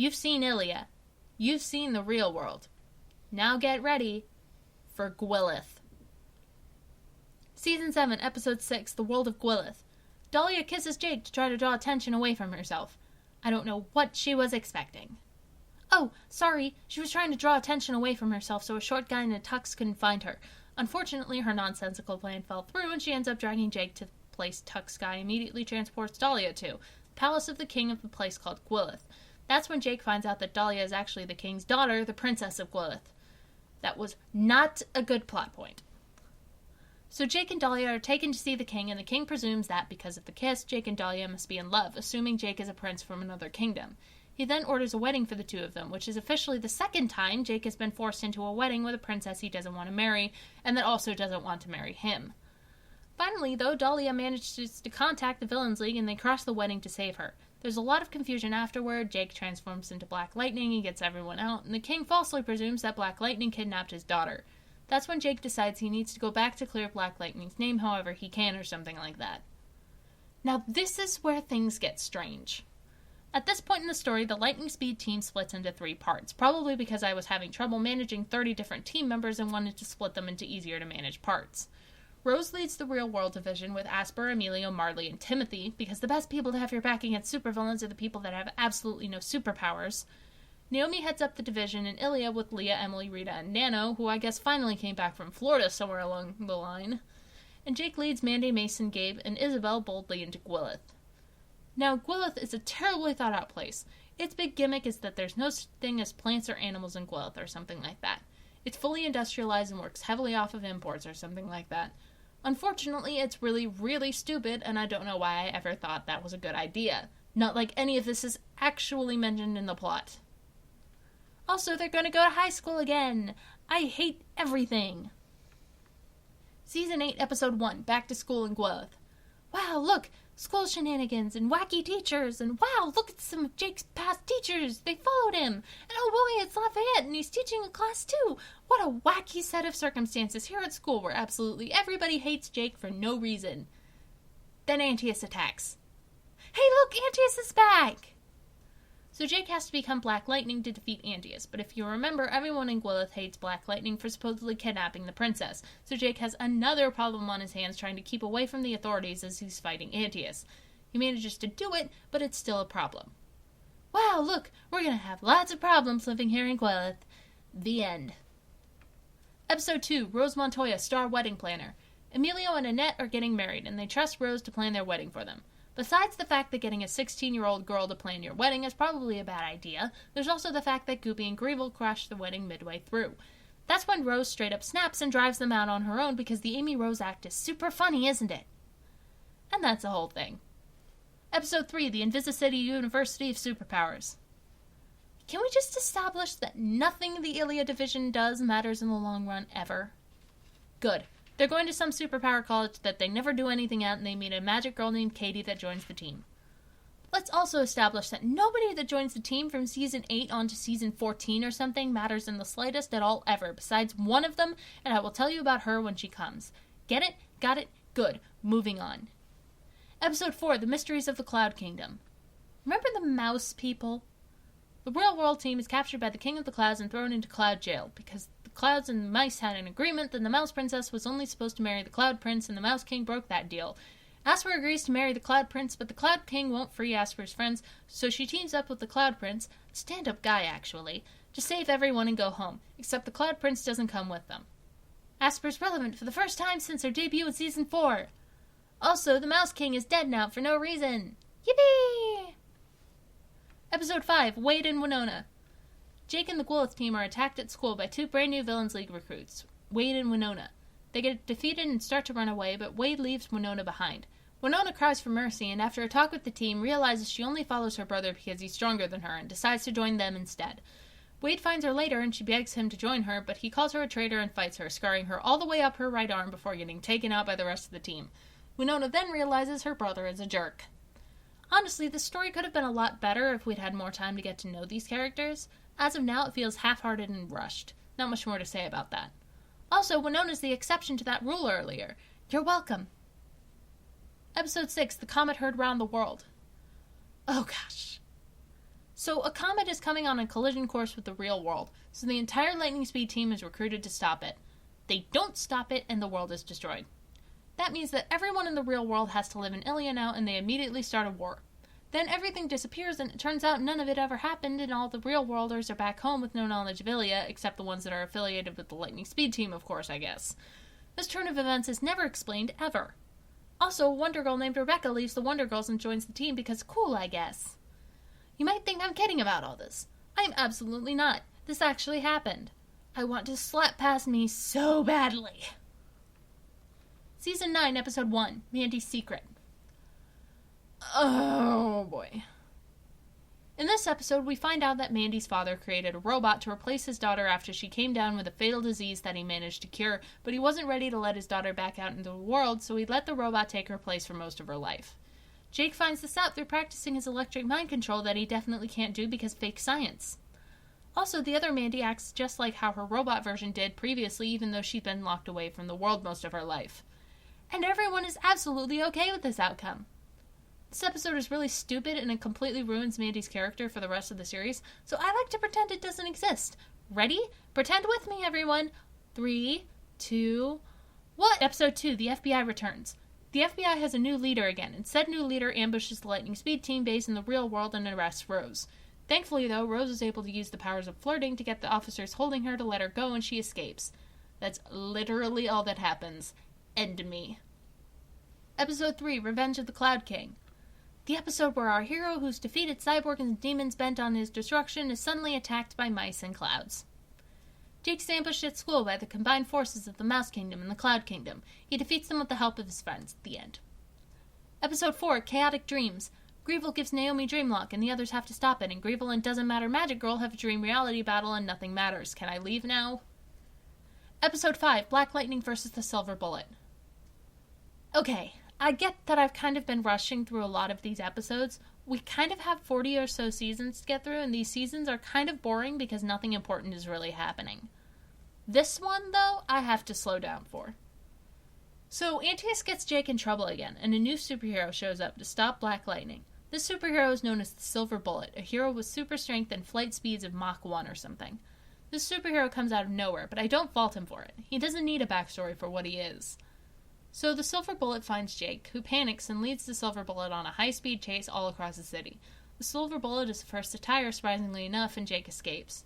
You've seen Illia. You've seen the real world. Now get ready for Gwilith. Season 7, Episode 6, The World of Gwilith. Dahlia kisses Jake to try to draw attention away from herself. I don't know what she was expecting. Oh, sorry, she was trying to draw attention away from herself so a short guy in a tux couldn't find her. Unfortunately, her nonsensical plan fell through and she ends up dragging Jake to the place Tux Guy immediately transports Dahlia to, the palace of the king of the place called Gwilith. That's when Jake finds out that Dahlia is actually the king's daughter, the princess of Gwilith. That was not a good plot point. So Jake and Dahlia are taken to see the king, and the king presumes that, because of the kiss, Jake and Dahlia must be in love, assuming Jake is a prince from another kingdom. He then orders a wedding for the two of them, which is officially the second time Jake has been forced into a wedding with a princess he doesn't want to marry, and that also doesn't want to marry him. Finally, though, Dahlia manages to contact the Villains League, and they cross the wedding to save her. There's a lot of confusion afterward. Jake transforms into Black Lightning, he gets everyone out, and the king falsely presumes that Black Lightning kidnapped his daughter. That's when Jake decides he needs to go back to clear Black Lightning's name however he can, or something like that. Now this is where things get strange. At this point in the story, the Lightning Speed team splits into 3 parts, probably because I was having trouble managing 30 different team members and wanted to split them into easier to manage parts. Rose leads the Real World division with Asper, Emilio, Marley, and Timothy, because the best people to have your back against supervillains are the people that have absolutely no superpowers. Naomi heads up the division in Illia with Leah, Emily, Rita, and Nano, who I guess finally came back from Florida somewhere along the line. And Jake leads Mandy, Mason, Gabe, and Isabel boldly into Gwilith. Now, Gwilith is a terribly thought-out place. Its big gimmick is that there's no such thing as plants or animals in Gwilith, or something like that. It's fully industrialized and works heavily off of imports, or something like that. Unfortunately, it's really, really stupid, and I don't know why I ever thought that was a good idea. Not like any of this is actually mentioned in the plot. Also, they're gonna go to high school again! I hate everything! Season 8, Episode 1, Back to School in Gwilith. Wow, look! School shenanigans and wacky teachers, and wow, look at some of Jake's past teachers! They followed him! And oh boy, it's Lafayette, and he's teaching a class too! What a wacky set of circumstances here at school where absolutely everybody hates Jake for no reason. Then Antaeus attacks. Hey look, Antaeus is back! So Jake has to become Black Lightning to defeat Antaeus, but if you remember, everyone in Gwilith hates Black Lightning for supposedly kidnapping the princess, so Jake has another problem on his hands trying to keep away from the authorities as he's fighting Antaeus. He manages to do it, but it's still a problem. Wow, look, we're gonna have lots of problems living here in Gwilith. The end. Episode 2, Rose Montoya, Star Wedding Planner. Emilio and Annette are getting married, and they trust Rose to plan their wedding for them. Besides the fact that getting a 16-year-old girl to plan your wedding is probably a bad idea, there's also the fact that Goopy and Greevil crash the wedding midway through. That's when Rose straight up snaps and drives them out on her own because the Amy Rose act is super funny, isn't it? And that's the whole thing. Episode 3, the INVISICITY University of Superpowers. Can we just establish that nothing the Illia division does matters in the long run ever? Good. They're going to some superpower college that they never do anything at, and they meet a magic girl named Katie that joins the team. Let's also establish that nobody that joins the team from Season 8 on to Season 14 or something matters in the slightest at all ever, besides one of them, and I will tell you about her when she comes. Get it? Got it? Good. Moving on. Episode 4, The Mysteries of the Cloud Kingdom. Remember the mouse people? The Real World team is captured by the King of the Clouds and thrown into Cloud Jail, because the Clouds and the Mice had an agreement that the Mouse Princess was only supposed to marry the Cloud Prince, and the Mouse King broke that deal. Asper agrees to marry the Cloud Prince, but the Cloud King won't free Asper's friends, so she teams up with the Cloud Prince, a stand-up guy actually, to save everyone and go home, except the Cloud Prince doesn't come with them. Asper's relevant for the first time since her debut in Season 4. Also, the Mouse King is dead now for no reason. Yippee! Episode 5, Wade and Winona. Jake and the Gwilith team are attacked at school by 2 brand new Villains League recruits, Wade and Winona. They get defeated and start to run away, but Wade leaves Winona behind. Winona cries for mercy, and after a talk with the team, realizes she only follows her brother because he's stronger than her, and decides to join them instead. Wade finds her later, and she begs him to join her, but he calls her a traitor and fights her, scarring her all the way up her right arm before getting taken out by the rest of the team. Winona then realizes her brother is a jerk. Honestly, the story could have been a lot better if we'd had more time to get to know these characters. As of now, it feels half-hearted and rushed. Not much more to say about that. Also, Winona's the exception to that rule earlier. You're welcome. Episode 6, The Comet Heard Round the World. Oh gosh. So a comet is coming on a collision course with the real world, so the entire lightning speed team is recruited to stop it. They don't stop it, and the world is destroyed. That means that everyone in the real world has to live in Illia now, and they immediately start a war. Then everything disappears, and it turns out none of it ever happened, and all the real worlders are back home with no knowledge of Illia, except the ones that are affiliated with the lightning speed team, of course, I guess. This turn of events is never explained, ever. Also, a Wonder Girl named Rebecca leaves the Wonder Girls and joins the team because cool, I guess. You might think I'm kidding about all this. I am absolutely not. This actually happened. I want to slap past me so badly. Season 9, Episode 1, Mandi's Secret. Oh boy. In this episode, we find out that Mandi's father created a robot to replace his daughter after she came down with a fatal disease that he managed to cure, but he wasn't ready to let his daughter back out into the world, so he let the robot take her place for most of her life. Jake finds this out through practicing his electric mind control that he definitely can't do because fake science. Also, the other Mandi acts just like how her robot version did previously, even though she'd been locked away from the world most of her life. And everyone is absolutely okay with this outcome. This episode is really stupid and it completely ruins Mandi's character for the rest of the series, so I like to pretend it doesn't exist. Ready? Pretend with me, everyone. 3, 2, 1. Episode 2, the FBI returns. The FBI has a new leader again, and said new leader ambushes the lightning speed team base in the real world and arrests Rose. Thankfully, though, Rose is able to use the powers of flirting to get the officers holding her to let her go, and she escapes. That's literally all that happens. End me. Episode 3, Revenge of the Cloud King. The episode where our hero, who's defeated cyborgs and demons bent on his destruction, is suddenly attacked by mice and clouds. Jake's ambushed at school by the combined forces of the Mouse Kingdom and the Cloud Kingdom. He defeats them with the help of his friends. The end. Episode 4, Chaotic Dreams. Grievel gives Naomi Dreamlock, and the others have to stop it, and Grievel and Doesn't Matter Magic Girl have a dream reality battle, and nothing matters. Can I leave now? Episode 5, Black Lightning versus the Silver Bullet. Okay, I get that I've kind of been rushing through a lot of these episodes. We kind of have 40 or so seasons to get through, and these seasons are kind of boring because nothing important is really happening. This one, though, I have to slow down for. So, Antaeus gets Jake in trouble again, and a new superhero shows up to stop Black Lightning. This superhero is known as the Silver Bullet, a hero with super strength and flight speeds of Mach 1 or something. This superhero comes out of nowhere, but I don't fault him for it. He doesn't need a backstory for what he is. So the Silver Bullet finds Jake, who panics and leads the Silver Bullet on a high-speed chase all across the city. The Silver Bullet is the first to tire, surprisingly enough, and Jake escapes.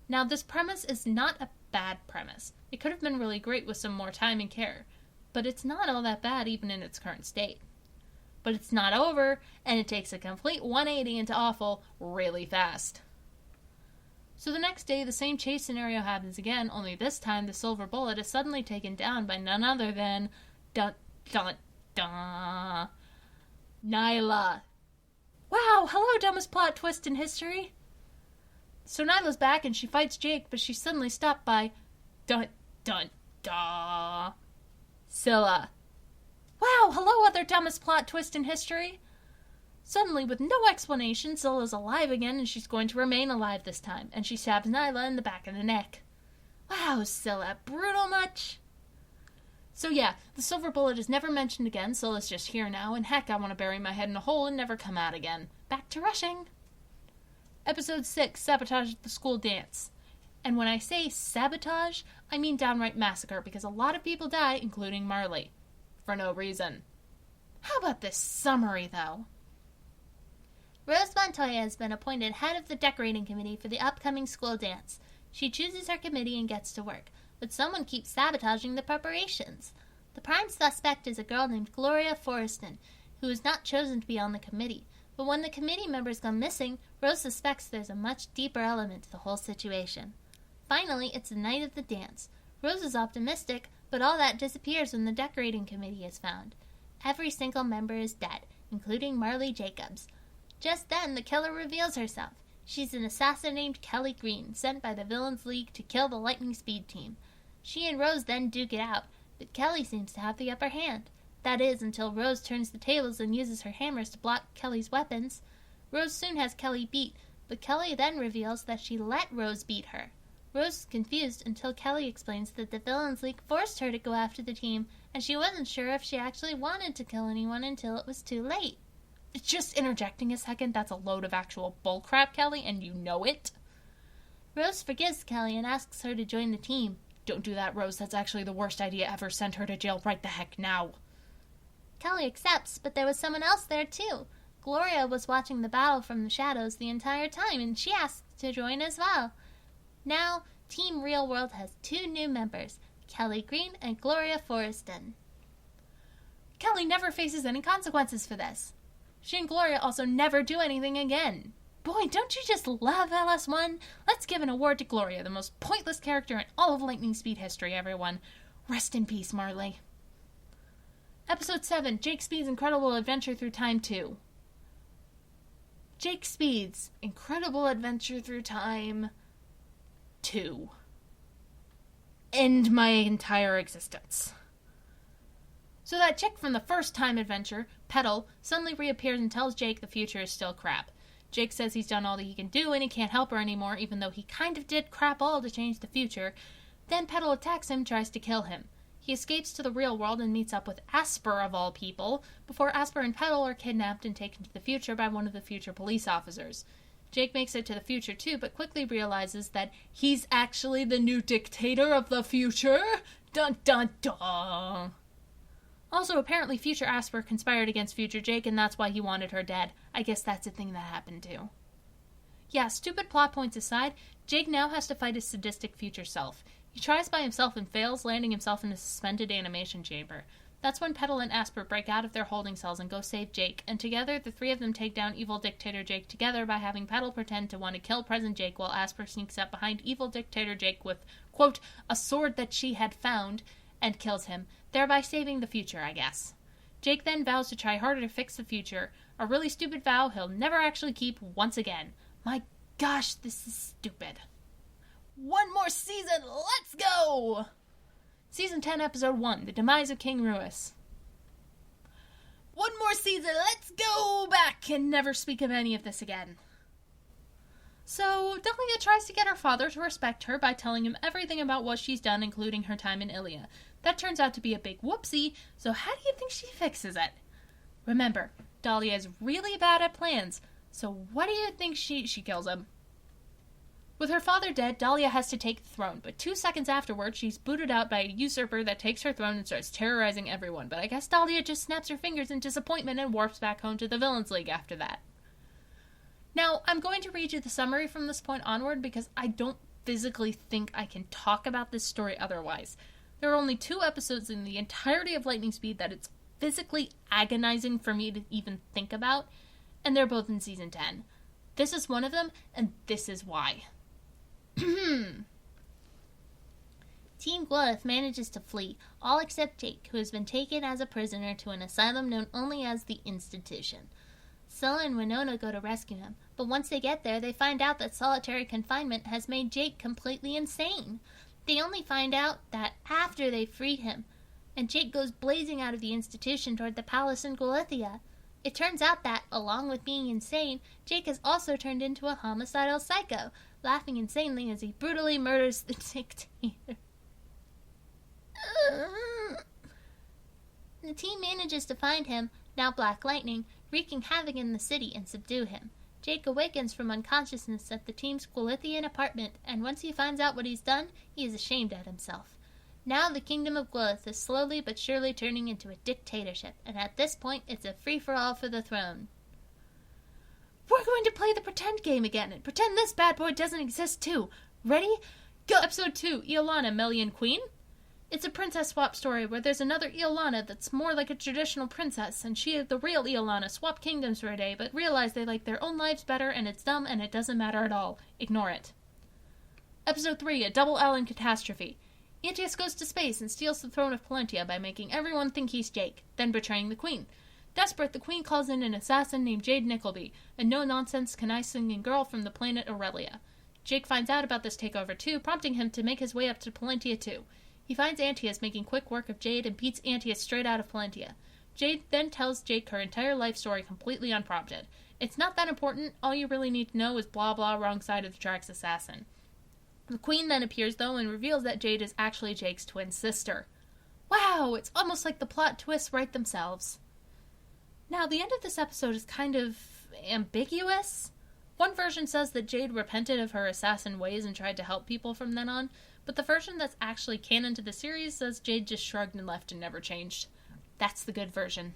Now, this premise is not a bad premise. It could have been really great with some more time and care, but it's not all that bad even in its current state. But it's not over, and it takes a complete 180 into awful really fast. So the next day, the same chase scenario happens again, only this time the Silver Bullet is suddenly taken down by none other than Dun, dun, dun. Nyla. Wow, hello, dumbest plot twist in history. So Nyla's back and she fights Jake, but she's suddenly stopped by Dun, dun, dun. Scylla. Wow, hello, other dumbest plot twist in history. Suddenly, with no explanation, Scylla's alive again and she's going to remain alive this time, and she stabs Nyla in the back of the neck. Wow, Scylla, brutal much? So yeah, the Silver Bullet is never mentioned again, Scylla's just here now, and heck, I want to bury my head in a hole and never come out again. Back to rushing. Episode 6, Sabotage at the School Dance. And when I say sabotage, I mean downright massacre, because a lot of people die, including Marley. For no reason. How about this summary, though? Rose Montoya has been appointed head of the decorating committee for the upcoming school dance. She chooses her committee and gets to work, but someone keeps sabotaging the preparations. The prime suspect is a girl named Gloria Forreston, who is not chosen to be on the committee. But when the committee members go missing, Rose suspects there's a much deeper element to the whole situation. Finally, it's the night of the dance. Rose is optimistic, but all that disappears when the decorating committee is found. Every single member is dead, including Marley Jacobs. Just then, the killer reveals herself. She's an assassin named Kelly Green, sent by the Villains League to kill the Lightning Speed team. She and Rose then duke it out, but Kelly seems to have the upper hand. That is, until Rose turns the tables and uses her hammers to block Kelly's weapons. Rose soon has Kelly beat, but Kelly then reveals that she let Rose beat her. Rose is confused until Kelly explains that the Villains League forced her to go after the team, and she wasn't sure if she actually wanted to kill anyone until it was too late. Just interjecting a second, that's a load of actual bullcrap, Kelly, and you know it. Rose forgives Kelly and asks her to join the team. Don't do that, Rose. That's actually the worst idea ever. Send her to jail right the heck now. Kelly accepts, but there was someone else there too. Gloria was watching the battle from the shadows the entire time, and she asked to join as well. Now, Team Real World has 2 new members, Kelly Green and Gloria Forreston. Kelly never faces any consequences for this. She and Gloria also never do anything again. Boy, don't you just love LS1? Let's give an award to Gloria, the most pointless character in all of Lightning Speed history, everyone. Rest in peace, Marley. Episode 7, Jake Speed's Incredible Adventure Through Time 2. Jake Speed's Incredible Adventure Through Time 2. End my entire existence. So that chick from the first time adventure, Petal, suddenly reappears and tells Jake the future is still crap. Jake says he's done all that he can do and he can't help her anymore, even though he kind of did crap all to change the future. Then Petal attacks him, tries to kill him. He escapes to the real world and meets up with Asper, of all people, before Asper and Petal are kidnapped and taken to the future by one of the future police officers. Jake makes it to the future too, but quickly realizes that he's actually the new dictator of the future. Dun dun dun! Also, apparently future Asper conspired against future Jake, and that's why he wanted her dead. I guess that's a thing that happened too. Yeah, stupid plot points aside, Jake now has to fight his sadistic future self. He tries by himself and fails, landing himself in a suspended animation chamber. That's when Petal and Asper break out of their holding cells and go save Jake, and together the 3 of them take down evil dictator Jake together by having Petal pretend to want to kill present Jake while Asper sneaks up behind evil dictator Jake with, quote, a sword that she had found, and kills him, thereby saving the future, I guess. Jake then vows to try harder to fix the future, a really stupid vow he'll never actually keep once again. My gosh, this is stupid. One more season, let's go! Season 10, Episode 1, The Demise of King RUESS. One more season, let's go back and never speak of any of this again. So, Dahlia tries to get her father to respect her by telling him everything about what she's done, including her time in Illia. That turns out to be a big whoopsie, so how do you think she fixes it? Remember, Dahlia is really bad at plans, so what do you think she kills him? With her father dead, Dahlia has to take the throne, but 2 seconds afterwards, she's booted out by a usurper that takes her throne and starts terrorizing everyone. But I guess Dahlia just snaps her fingers in disappointment and warps back home to the Villains League after that. Now, I'm going to read you the summary from this point onward because I don't physically think I can talk about this story otherwise. There are only 2 episodes in the entirety of Lightning Speed that it's physically agonizing for me to even think about, and they're both in Season 10. This is one of them, and this is why. Team Gwilith manages to flee, all except Jake, who has been taken as a prisoner to an asylum known only as the Institution. Scylla and Winona go to rescue him, but once they get there, they find out that solitary confinement has made Jake completely insane. They only find out that after they freed him, and Jake goes blazing out of the institution toward the palace in Gwilithia. It turns out that, along with being insane, Jake has also turned into a homicidal psycho, laughing insanely as he brutally murders the dictator. The team manages to find him, now Black Lightning, wreaking havoc in the city and subdue him. Jake awakens from unconsciousness at the team's Gwilithian apartment, and once he finds out what he's done, he is ashamed at himself. Now the kingdom of Gwilith is slowly but surely turning into a dictatorship, and at this point it's a free-for-all for the throne. We're going to play the pretend game again, and pretend this bad boy doesn't exist too. Ready? Go! Episode 2, IOLANA, MELIANI Queen. It's a princess swap story where there's another IOLANA that's more like a traditional princess, and she, the real IOLANA, swap kingdoms for a day, but realize they like their own lives better, and it's dumb, and it doesn't matter at all. Ignore it. Episode 3, a double L in catastrophe. Antaeus goes to space and steals the throne of Pollentia by making everyone think he's Jake, then betraying the queen. Desperate, the queen calls in an assassin named Jade Nickleby, a no-nonsense, conniving girl from the planet Aurelia. Jake finds out about this takeover too, prompting him to make his way up to Pollentia too. He finds Antaeus making quick work of Jade and beats Antaeus straight out of Pollentia. Jade then tells Jake her entire life story completely unprompted. It's not that important, all you really need to know is blah blah wrong side of the tracks assassin. The queen then appears though and reveals that Jade is actually Jake's twin sister. Wow, it's almost like the plot twists write themselves. Now, the end of this episode is kind of ambiguous. One version says that Jade repented of her assassin ways and tried to help people from then on, but the version that's actually canon to the series says Jade just shrugged and left and never changed. That's the good version.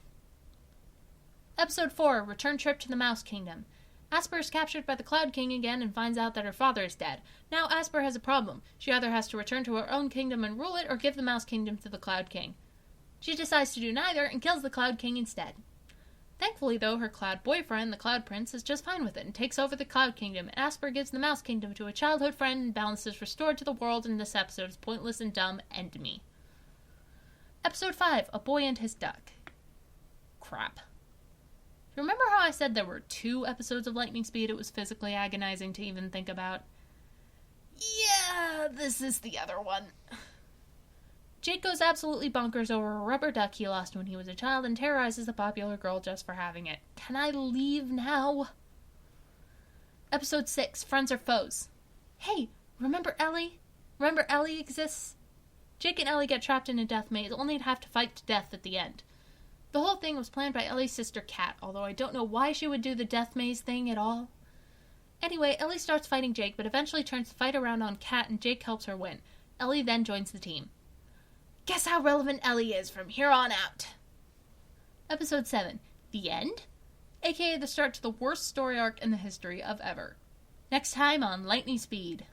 Episode 4, Return Trip to the Mouse Kingdom. Asper is captured by the Cloud King again and finds out that her father is dead. Now Asper has a problem. She either has to return to her own kingdom and rule it, or give the Mouse Kingdom to the Cloud King. She decides to do neither and kills the Cloud King instead. Thankfully, though, her Cloud boyfriend, the Cloud Prince, is just fine with it and takes over the Cloud Kingdom, and Asper gives the Mouse Kingdom to a childhood friend, and balance is restored to the world in this episode's pointless and dumb end me. Episode 5, A Boy and His Duck. Crap. Remember how I said there were 2 episodes of Lightning Speed it was physically agonizing to even think about? Yeah, this is the other one. Jake goes absolutely bonkers over a rubber duck he lost when he was a child and terrorizes the popular girl just for having it. Can I leave now? Episode 6, Friends or Foes. Hey, remember Ellie? Remember Ellie exists? Jake and Ellie get trapped in a death maze, only to have to fight to death at the end. The whole thing was planned by Ellie's sister Kat, although I don't know why she would do the death maze thing at all. Anyway, Ellie starts fighting Jake, but eventually turns the fight around on Kat and Jake helps her win. Ellie then joins the team. Guess how relevant Ellie is from here on out. Episode 7, The End? AKA the start to the worst story arc in the history of ever. Next time on Lightning Speed.